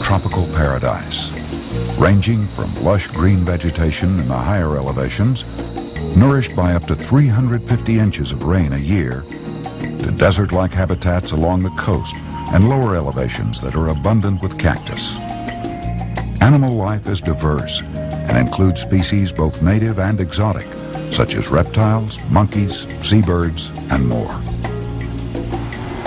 Tropical paradise, ranging from lush green vegetation in the higher elevations, nourished by up to 350 inches of rain a year, to desert-like habitats along the coast and lower elevations that are abundant with cactus. Animal life is diverse and includes species both native and exotic, such as reptiles, monkeys, seabirds, and more.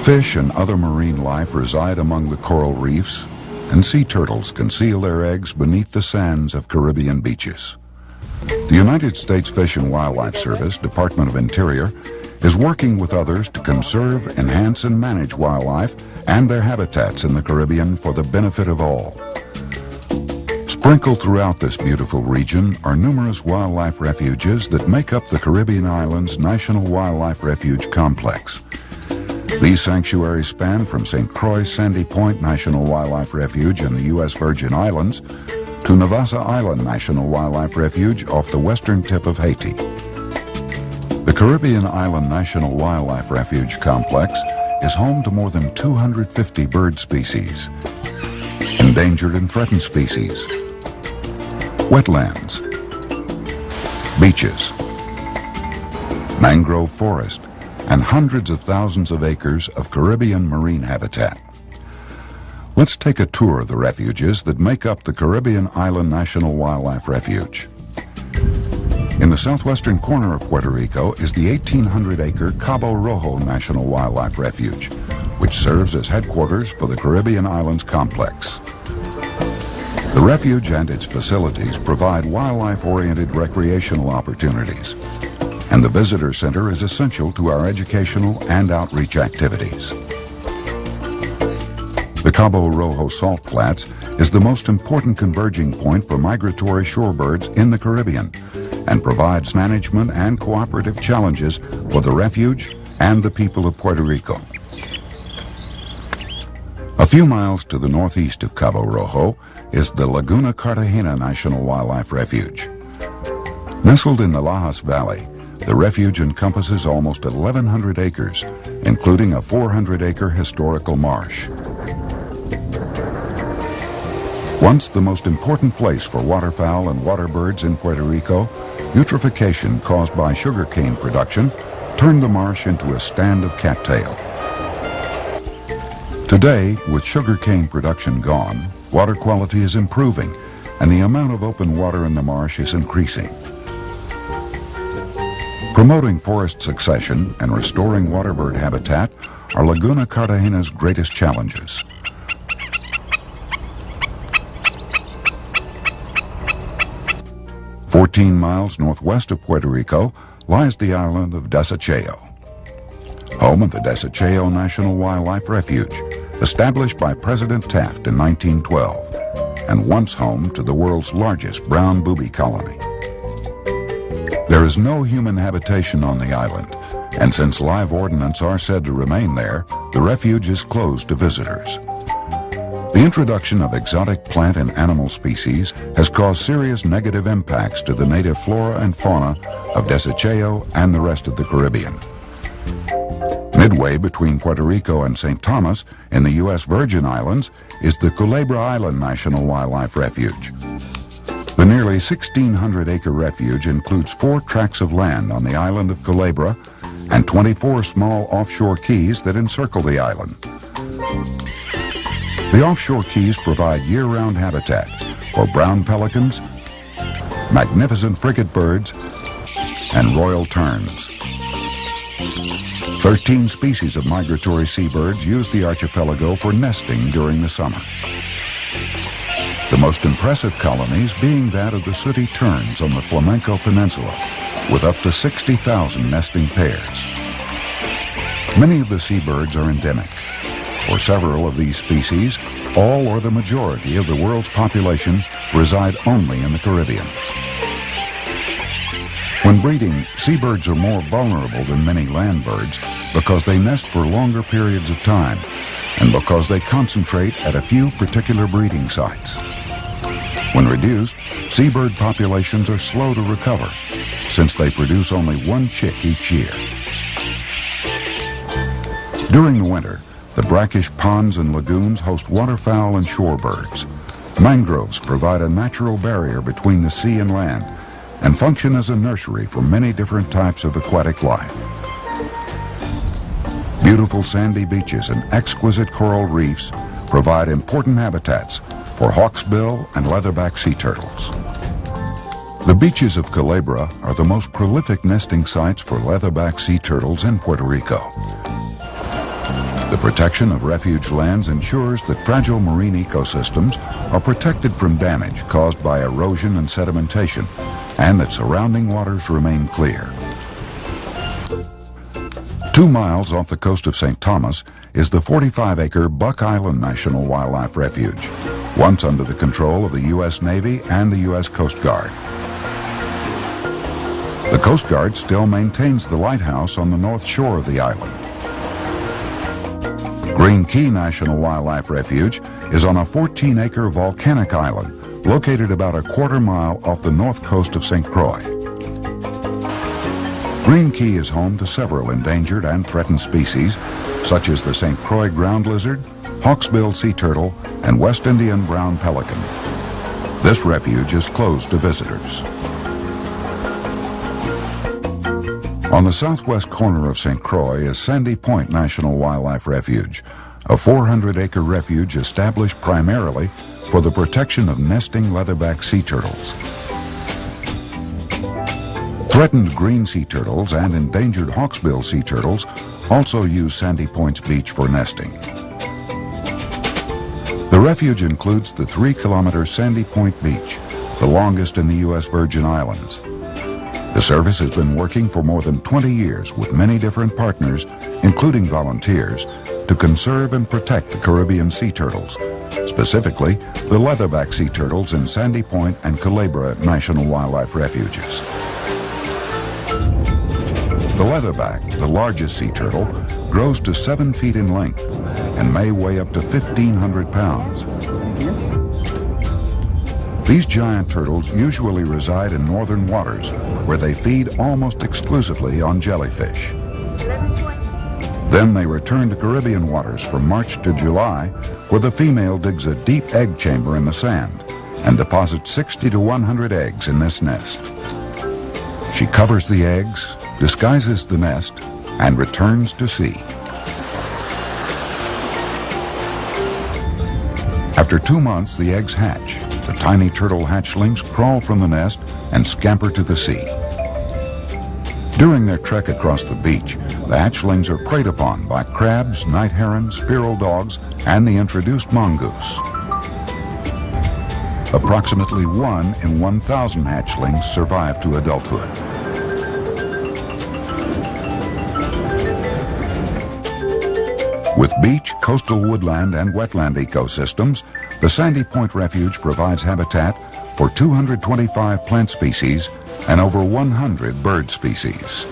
Fish and other marine life reside among the coral reefs, and sea turtles conceal their eggs beneath the sands of Caribbean beaches. The United States Fish and Wildlife Service, Department of Interior, is working with others to conserve, enhance, and manage wildlife and their habitats in the Caribbean for the benefit of all. Sprinkled throughout this beautiful region are numerous wildlife refuges that make up the Caribbean Islands National Wildlife Refuge Complex. These sanctuaries span from St. Croix Sandy Point National Wildlife Refuge in the U.S. Virgin Islands to Navassa Island National Wildlife Refuge off the western tip of Haiti. The Caribbean Island National Wildlife Refuge Complex is home to more than 250 bird species, endangered and threatened species, wetlands, beaches, mangrove forest, and hundreds of thousands of acres of Caribbean marine habitat. Let's take a tour of the refuges that make up the Caribbean Island National Wildlife Refuge. In the southwestern corner of Puerto Rico is the 1,800-acre Cabo Rojo National Wildlife Refuge, which serves as headquarters for the Caribbean Islands Complex. The refuge and its facilities provide wildlife-oriented recreational opportunities, and the visitor center is essential to our educational and outreach activities. The Cabo Rojo Salt Flats is the most important converging point for migratory shorebirds in the Caribbean and provides management and cooperative challenges for the refuge and the people of Puerto Rico. A few miles to the northeast of Cabo Rojo is the Laguna Cartagena National Wildlife Refuge. Nestled in the Lajas Valley, the refuge encompasses almost 1,100 acres, including a 400-acre historical marsh. Once the most important place for waterfowl and water birds in Puerto Rico, eutrophication caused by sugarcane production turned the marsh into a stand of cattail. Today, with sugarcane production gone, water quality is improving and the amount of open water in the marsh is increasing. Promoting forest succession and restoring waterbird habitat are Laguna Cartagena's greatest challenges. "14 miles northwest of Puerto Rico lies the island of Desecheo, home of the Desecheo National Wildlife Refuge, established by President Taft in 1912, and once home to the world's largest brown booby colony. There is no human habitation on the island, and since live ordnance are said to remain there, the refuge is closed to visitors. The introduction of exotic plant and animal species has caused serious negative impacts to the native flora and fauna of Desecheo and the rest of the Caribbean. Midway between Puerto Rico and St. Thomas in the U.S. Virgin Islands is the Culebra Island National Wildlife Refuge. The nearly 1,600-acre refuge includes 4 tracts of land on the island of Culebra and 24 small offshore keys that encircle the island. The offshore keys provide year-round habitat for brown pelicans, magnificent frigate birds, and royal terns. 13 species of migratory seabirds use the archipelago for nesting during the summer. The most impressive colonies being that of the sooty terns on the Flamenco Peninsula, with up to 60,000 nesting pairs. Many of the seabirds are endemic. For several of these species, all or the majority of the world's population reside only in the Caribbean. When breeding, seabirds are more vulnerable than many land birds because they nest for longer periods of time and because they concentrate at a few particular breeding sites. When reduced, seabird populations are slow to recover since they produce only one chick each year. During the winter, the brackish ponds and lagoons host waterfowl and shorebirds. Mangroves provide a natural barrier between the sea and land and function as a nursery for many different types of aquatic life. Beautiful sandy beaches and exquisite coral reefs provide important habitats for hawksbill and leatherback sea turtles. The beaches of Culebra are the most prolific nesting sites for leatherback sea turtles in Puerto Rico. The protection of refuge lands ensures that fragile marine ecosystems are protected from damage caused by erosion and sedimentation, and that surrounding waters remain clear. 2 miles off the coast of St. Thomas is the 45-acre Buck Island National Wildlife Refuge, once under the control of the U.S. Navy and the U.S. Coast Guard. The Coast Guard still maintains the lighthouse on the north shore of the island. Green Key National Wildlife Refuge is on a 14-acre volcanic island located about a quarter mile off the north coast of St. Croix. Green Key is home to several endangered and threatened species, such as the St. Croix ground lizard, hawksbill sea turtle, and West Indian brown pelican. This refuge is closed to visitors. On the southwest corner of St. Croix is Sandy Point National Wildlife Refuge, a 400-acre refuge established primarily for the protection of nesting leatherback sea turtles. Threatened green sea turtles and endangered hawksbill sea turtles also use Sandy Point's beach for nesting. The refuge includes the 3-kilometer Sandy Point Beach, the longest in the U.S. Virgin Islands. The service has been working for more than 20 years with many different partners, including volunteers, to conserve and protect the Caribbean sea turtles, specifically the leatherback sea turtles in Sandy Point and Culebra National Wildlife Refuges. The leatherback, the largest sea turtle, grows to 7 feet in length and may weigh up to 1,500 pounds. These giant turtles usually reside in northern waters, where they feed almost exclusively on jellyfish. Then they return to Caribbean waters from March to July, where the female digs a deep egg chamber in the sand and deposits 60 to 100 eggs in this nest. She covers the eggs, disguises the nest, and returns to sea. After 2 months, the eggs hatch. The tiny turtle hatchlings crawl from the nest and scamper to the sea. During their trek across the beach, the hatchlings are preyed upon by crabs, night herons, feral dogs, and the introduced mongoose. Approximately 1 in 1,000 hatchlings survive to adulthood. With beach, coastal woodland, and wetland ecosystems, the Sandy Point Refuge provides habitat for 225 plant species and over 100 bird species.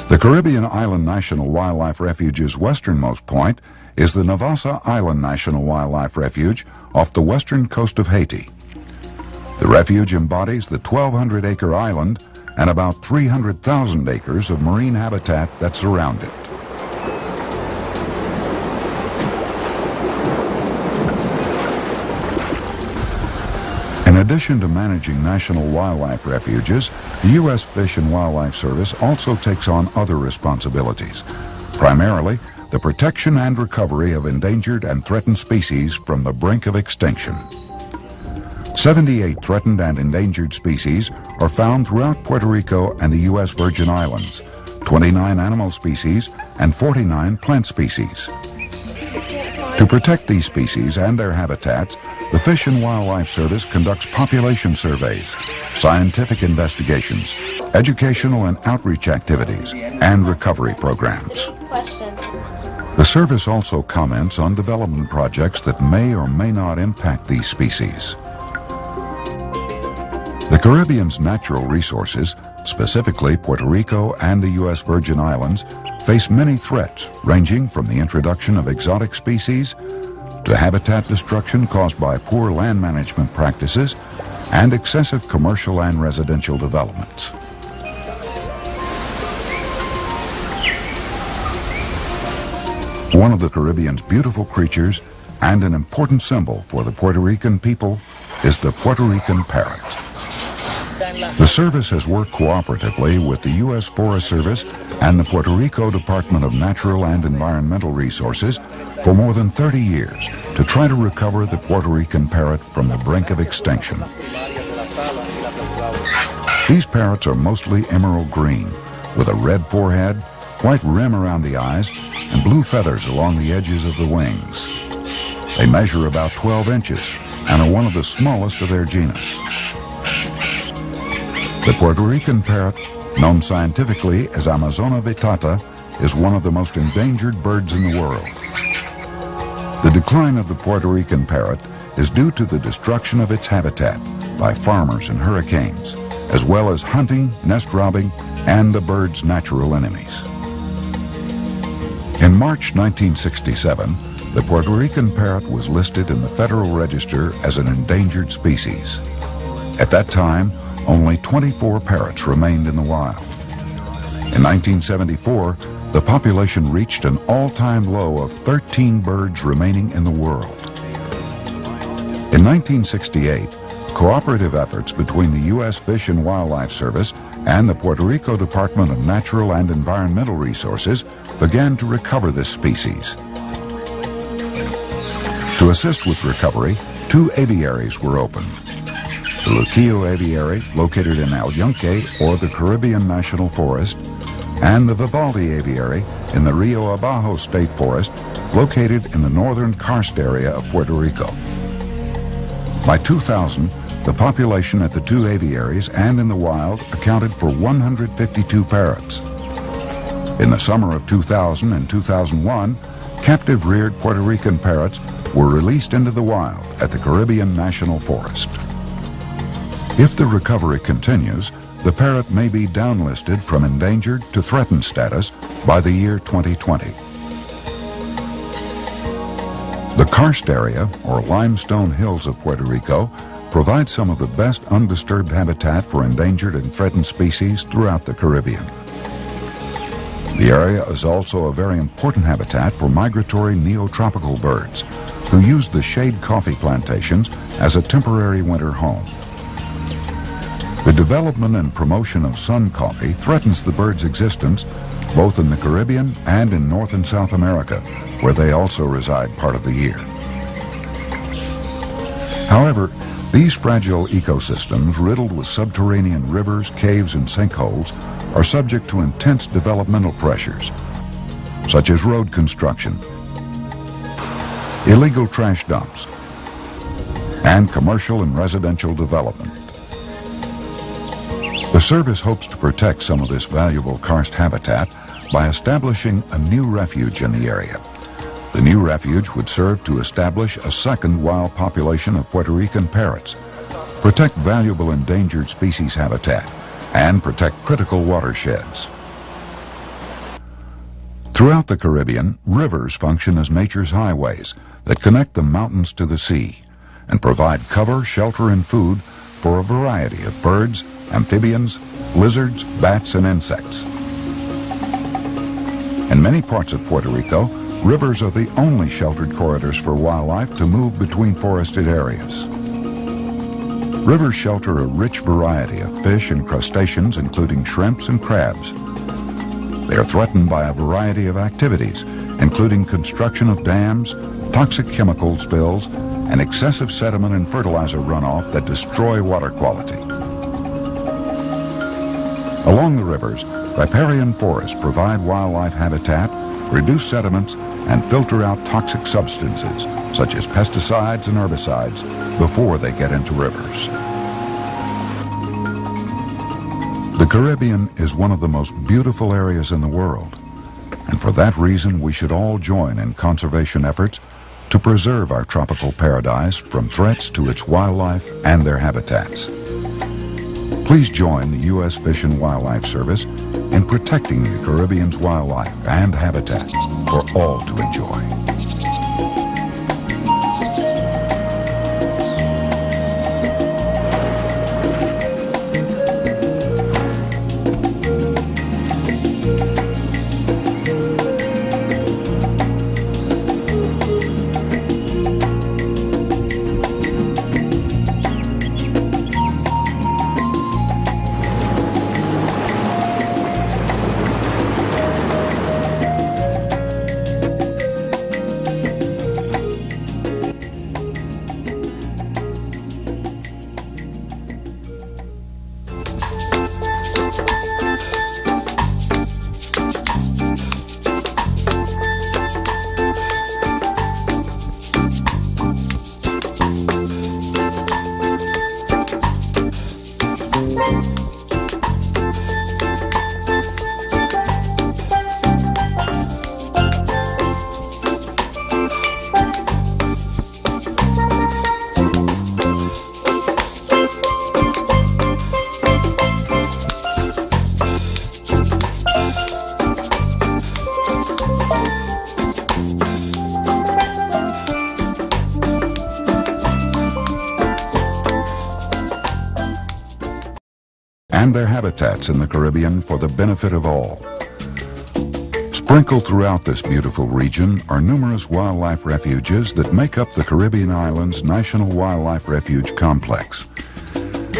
The Caribbean Island National Wildlife Refuge's westernmost point is the Navassa Island National Wildlife Refuge off the western coast of Haiti. The refuge embodies the 1,200-acre island and about 300,000 acres of marine habitat that surround it. In addition to managing national wildlife refuges, the U.S. Fish and Wildlife Service also takes on other responsibilities, primarily the protection and recovery of endangered and threatened species from the brink of extinction. 78 threatened and endangered species are found throughout Puerto Rico and the U.S. Virgin Islands, 29 animal species and 49 plant species. To protect these species and their habitats, the Fish and Wildlife Service conducts population surveys, scientific investigations, educational and outreach activities, and recovery programs. The service also comments on development projects that may or may not impact these species. The Caribbean's natural resources, specifically Puerto Rico and the U.S. Virgin Islands, face many threats ranging from the introduction of exotic species to habitat destruction caused by poor land management practices and excessive commercial and residential developments. One of the Caribbean's beautiful creatures and an important symbol for the Puerto Rican people is the Puerto Rican parrot. The service has worked cooperatively with the U.S. Forest Service and the Puerto Rico Department of Natural and Environmental Resources for more than 30 years to try to recover the Puerto Rican parrot from the brink of extinction. These parrots are mostly emerald green, with a red forehead, white rim around the eyes, and blue feathers along the edges of the wings. They measure about 12 inches and are one of the smallest of their genus. The Puerto Rican parrot, known scientifically as Amazona vittata, is one of the most endangered birds in the world. The decline of the Puerto Rican parrot is due to the destruction of its habitat by farmers and hurricanes, as well as hunting, nest robbing, and the bird's natural enemies. In March 1967, the Puerto Rican parrot was listed in the Federal Register as an endangered species. At that time, only 24 parrots remained in the wild. In 1974, the population reached an all-time low of 13 birds remaining in the world. In 1968, cooperative efforts between the U.S. Fish and Wildlife Service and the Puerto Rico Department of Natural and Environmental Resources began to recover this species. To assist with recovery, 2 aviaries were opened. The Luquillo Aviary, located in El Yunque, or the Caribbean National Forest, and the Vivaldi Aviary in the Rio Abajo State Forest, located in the northern karst area of Puerto Rico. By 2000, the population at the 2 aviaries and in the wild accounted for 152 parrots. In the summer of 2000 and 2001, captive reared Puerto Rican parrots were released into the wild at the Caribbean National Forest. If the recovery continues, the parrot may be downlisted from endangered to threatened status by the year 2020. The karst area, or limestone hills of Puerto Rico, provide some of the best undisturbed habitat for endangered and threatened species throughout the Caribbean. The area is also a very important habitat for migratory neotropical birds, who use the shade coffee plantations as a temporary winter home. The development and promotion of sun coffee threatens the birds' existence both in the Caribbean and in North and South America, where they also reside part of the year. However, these fragile ecosystems, riddled with subterranean rivers, caves, and sinkholes, are subject to intense developmental pressures, such as road construction, illegal trash dumps, and commercial and residential development. The service hopes to protect some of this valuable karst habitat by establishing a new refuge in the area. The new refuge would serve to establish a second wild population of Puerto Rican parrots, protect valuable endangered species habitat, and protect critical watersheds. Throughout the Caribbean, rivers function as nature's highways that connect the mountains to the sea and provide cover, shelter, and food for a variety of birds, amphibians, lizards, bats, and insects. In many parts of Puerto Rico, rivers are the only sheltered corridors for wildlife to move between forested areas. Rivers shelter a rich variety of fish and crustaceans, including shrimps and crabs. They are threatened by a variety of activities, including construction of dams, toxic chemical spills, and excessive sediment and fertilizer runoff that destroy water quality. Along the rivers, riparian forests provide wildlife habitat reduce sediments, and filter out toxic substances such as pesticides and herbicides before they get into rivers. The Caribbean is one of the most beautiful areas in the world, and for that reason we should all join in conservation efforts to preserve our tropical paradise from threats to its wildlife and their habitats. Please join the U.S. Fish and Wildlife Service in protecting the Caribbean's wildlife and habitat for all to enjoy. And their habitats in the Caribbean for the benefit of all. Sprinkled throughout this beautiful region are numerous wildlife refuges that make up the Caribbean Islands National Wildlife Refuge Complex.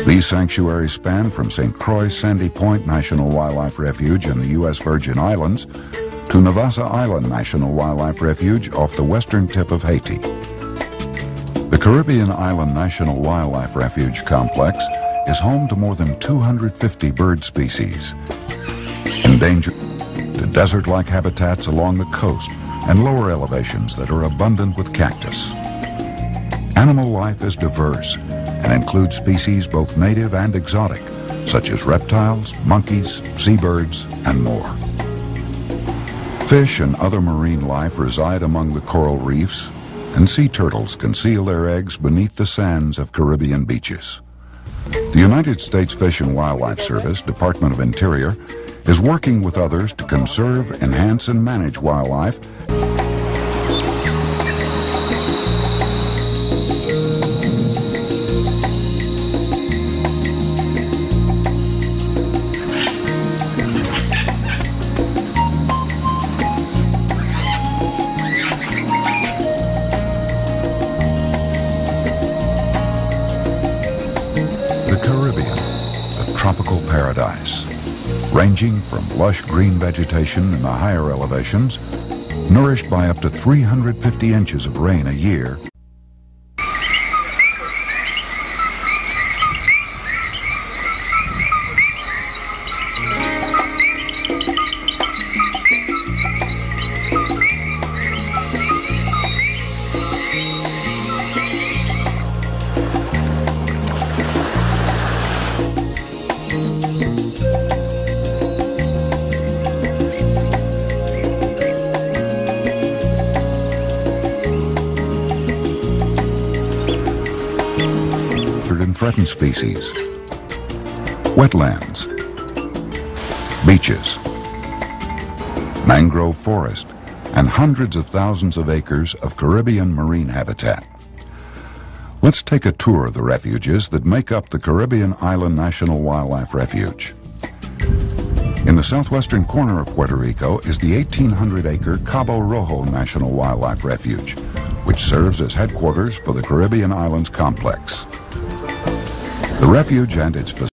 These sanctuaries span from St. Croix Sandy Point National Wildlife Refuge in the U.S. Virgin Islands to Navassa Island National Wildlife Refuge off the western tip of Haiti. The Caribbean Island National Wildlife Refuge Complex is home to more than 250 bird species, endangered to desert-like habitats along the coast and lower elevations that are abundant with cactus. Animal life is diverse and includes species both native and exotic, such as reptiles, monkeys, seabirds, and more. Fish and other marine life reside among the coral reefs, and sea turtles conceal their eggs beneath the sands of Caribbean beaches. The United States Fish and Wildlife Service, Department of Interior, is working with others to conserve, enhance, and manage wildlife. The Caribbean, a tropical paradise, ranging from lush green vegetation in the higher elevations, nourished by up to 350 inches of rain a year, and threatened species, wetlands, beaches, mangrove forest, and hundreds of thousands of acres of Caribbean marine habitat. Let's take a tour of the refuges that make up the Caribbean Island National Wildlife Refuge. In the southwestern corner of Puerto Rico is the 1,800-acre Cabo Rojo National Wildlife Refuge, which serves as headquarters for the Caribbean Islands Complex. The refuge and its